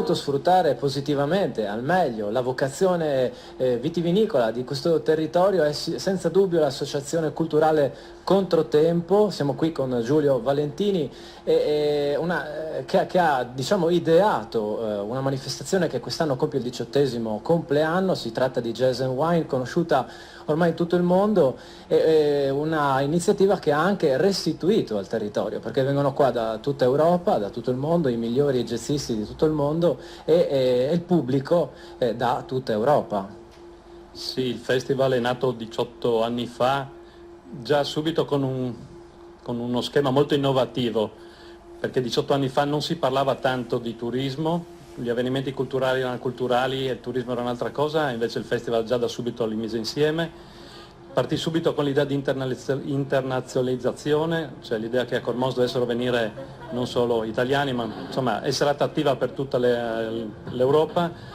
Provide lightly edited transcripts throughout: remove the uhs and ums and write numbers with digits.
saputo sfruttare positivamente, al meglio, la vocazione vitivinicola di questo territorio è senza dubbio l'Associazione Culturale Controtempo. Siamo qui con Giulio Valentini che ha diciamo, ideato una manifestazione che quest'anno compie il 18° compleanno. Si tratta di Jazz and Wine, conosciuta ormai in tutto il mondo, una iniziativa che ha anche restituito al territorio, perché vengono qua da tutta Europa, da tutto il mondo, i migliori jazzisti di tutto il mondo e il pubblico da tutta Europa. Sì, il festival è nato 18 anni fa, già subito con uno schema molto innovativo, perché 18 anni fa non si parlava tanto di turismo, gli avvenimenti culturali erano culturali e il turismo era un'altra cosa, invece il festival già da subito li mise insieme. Partì subito con l'idea di internazionalizzazione, cioè l'idea che a Cormons dovessero venire non solo italiani, ma insomma essere attrattiva per tutta l'Europa.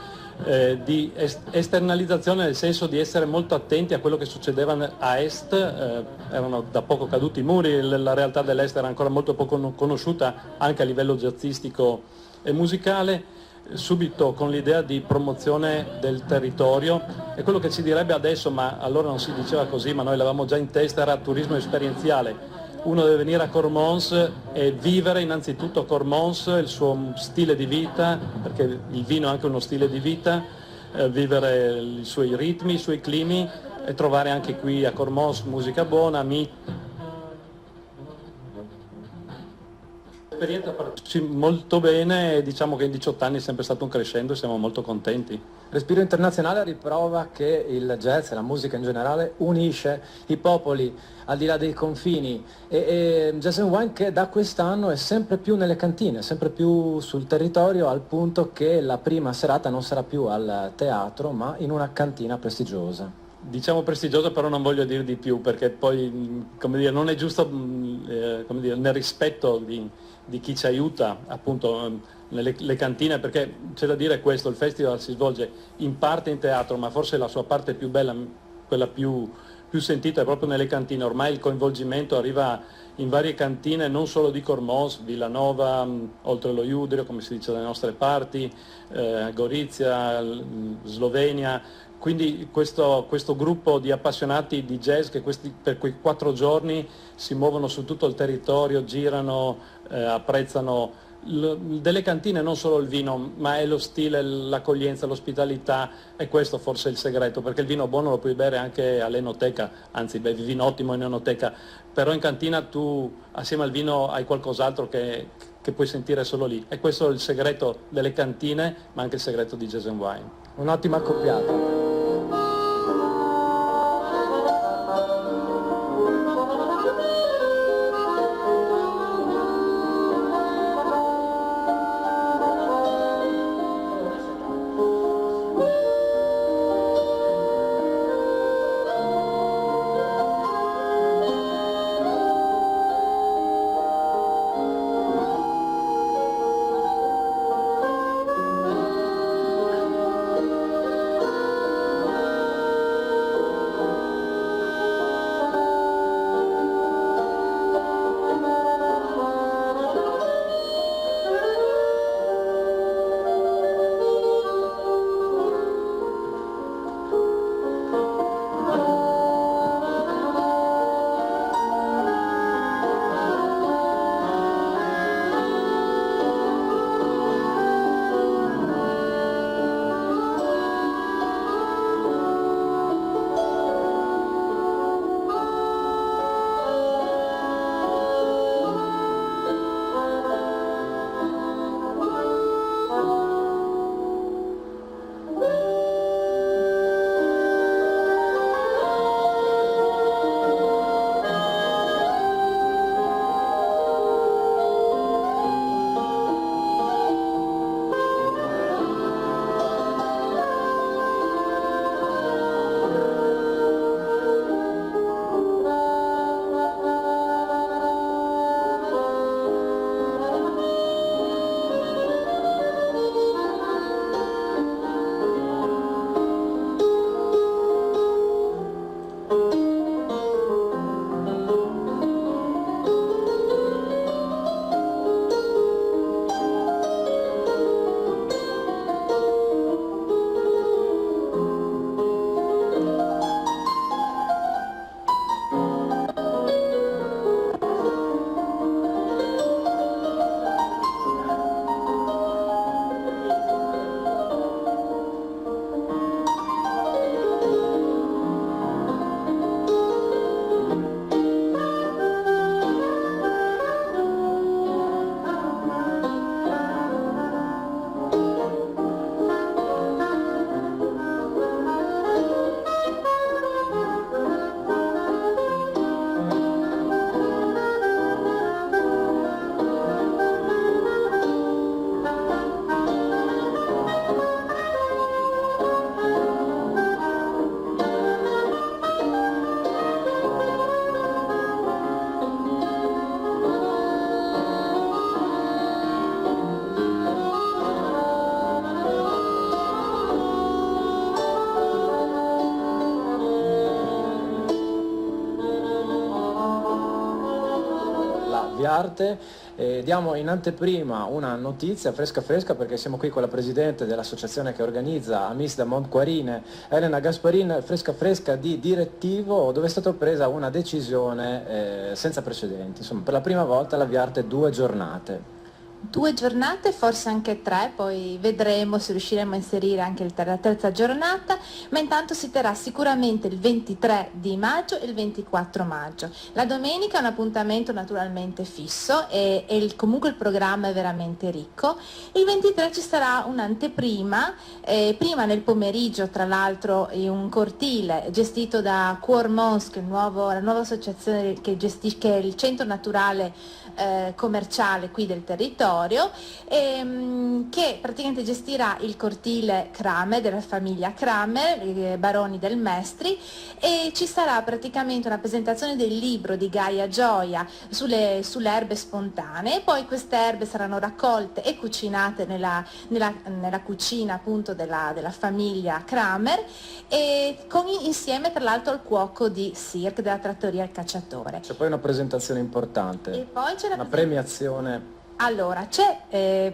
Di esternalizzazione nel senso di essere molto attenti a quello che succedeva a est, erano da poco caduti i muri, la realtà dell'est era ancora molto poco conosciuta anche a livello jazzistico e musicale, subito con l'idea di promozione del territorio, e quello che ci direbbe adesso, ma allora non si diceva così, ma noi l'avevamo già in testa, era turismo esperienziale. Uno deve venire a Cormons e vivere innanzitutto Cormons, il suo stile di vita, perché il vino è anche uno stile di vita, vivere i suoi ritmi, i suoi climi e trovare anche qui a Cormons musica buona, amici. L'esperienza partecipa molto bene e diciamo che in 18 anni è sempre stato un crescendo e siamo molto contenti. Respiro Internazionale riprova che il jazz e la musica in generale unisce i popoli al di là dei confini e Jazz and Wine che da quest'anno è sempre più nelle cantine, sempre più sul territorio, al punto che la prima serata non sarà più al teatro ma in una cantina prestigiosa. Diciamo prestigiosa, però non voglio dire di più, perché poi come dire, non è giusto come dire, nel rispetto di chi ci aiuta appunto nelle cantine, perché c'è da dire questo, il festival si svolge in parte in teatro, ma forse la sua parte più bella, quella più sentita è proprio nelle cantine. Ormai il coinvolgimento arriva in varie cantine, non solo di Cormons, Villanova, oltre lo Iudrio, come si dice dalle nostre parti, Gorizia, Slovenia. Quindi questo gruppo di appassionati di jazz che per quei 4 giorni si muovono su tutto il territorio, girano, apprezzano delle cantine, non solo il vino, ma è lo stile, l'accoglienza, l'ospitalità, e questo forse è il segreto, perché il vino buono lo puoi bere anche all'enoteca, anzi bevi vino ottimo in enoteca, però in cantina tu assieme al vino hai qualcos'altro che puoi sentire solo lì, e questo è il segreto delle cantine, ma anche il segreto di Jazz and Wine. Un'ottima accoppiata. Viarte. Diamo in anteprima una notizia fresca perché siamo qui con la presidente dell'associazione che organizza Amis da Montquarine, Elena Gasparin, fresca di direttivo, dove è stata presa una decisione senza precedenti. Insomma, per la prima volta la Viarte 2 giornate. 2 giornate, forse anche 3, poi vedremo se riusciremo a inserire anche la terza giornata, ma intanto si terrà sicuramente il 23 di maggio e il 24 maggio. La domenica è un appuntamento naturalmente fisso e comunque il programma è veramente ricco. Il 23 ci sarà un'anteprima, prima nel pomeriggio tra l'altro in un cortile gestito da Cuor Mons, la nuova associazione che gestisce il centro naturale commerciale qui del territorio, che praticamente gestirà il cortile Kramer, della famiglia Kramer, baroni del Mestri, e ci sarà praticamente una presentazione del libro di Gaia Gioia sulle erbe spontanee. Poi queste erbe saranno raccolte e cucinate nella cucina appunto della famiglia Kramer, e insieme tra l'altro al cuoco di Cirque della trattoria Il Cacciatore. C'è poi una presentazione importante. E poi c'è una premiazione. Allora, c'è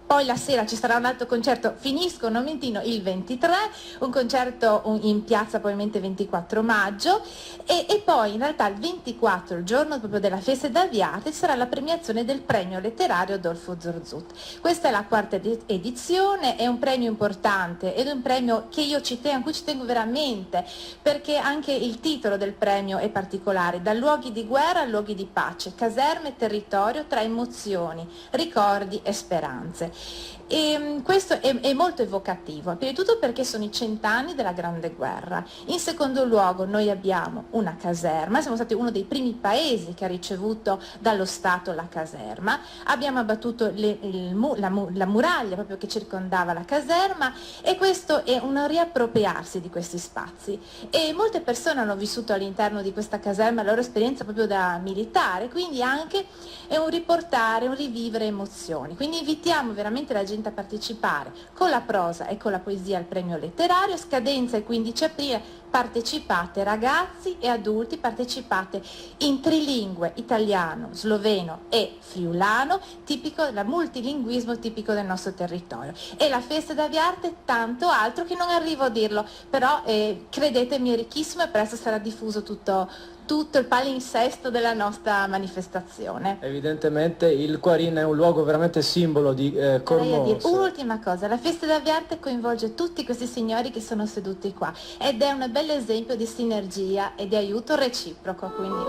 poi la sera ci sarà un altro concerto, finisco Nomentino il 23, un concerto in piazza probabilmente 24 maggio e poi in realtà il 24, il giorno proprio della festa da Viarte, sarà la premiazione del premio letterario Adolfo Zorzut. Questa è la quarta edizione, è un premio importante ed è un premio che a cui ci tengo veramente, perché anche il titolo del premio è particolare: da luoghi di guerra a luoghi di pace, caserme e territorio tra emozioni, ricordi e speranze. E questo è molto evocativo, prima di tutto perché sono i 100 anni della Grande Guerra. In secondo luogo noi abbiamo una caserma, siamo stati uno dei primi paesi che ha ricevuto dallo Stato la caserma, abbiamo abbattuto la muraglia proprio che circondava la caserma, e questo è un riappropriarsi di questi spazi, e molte persone hanno vissuto all'interno di questa caserma la loro esperienza proprio da militare, quindi anche è un riportare, un rivivere emozioni. Quindi invitiamo veramente la gente a partecipare con la prosa e con la poesia al premio letterario. Scadenza il 15 aprile, partecipate ragazzi e adulti, partecipate in trilingue, italiano, sloveno e friulano, tipico del multilinguismo tipico del nostro territorio. E la festa da Viarte tanto altro che non arrivo a dirlo, però credetemi è ricchissimo e presto sarà diffuso tutto il palinsesto della nostra manifestazione. Evidentemente il Quarin è un luogo veramente simbolo di Cormons. Un'ultima cosa, la festa da Viarte coinvolge tutti questi signori che sono seduti qua ed è un bel esempio di sinergia e di aiuto reciproco, quindi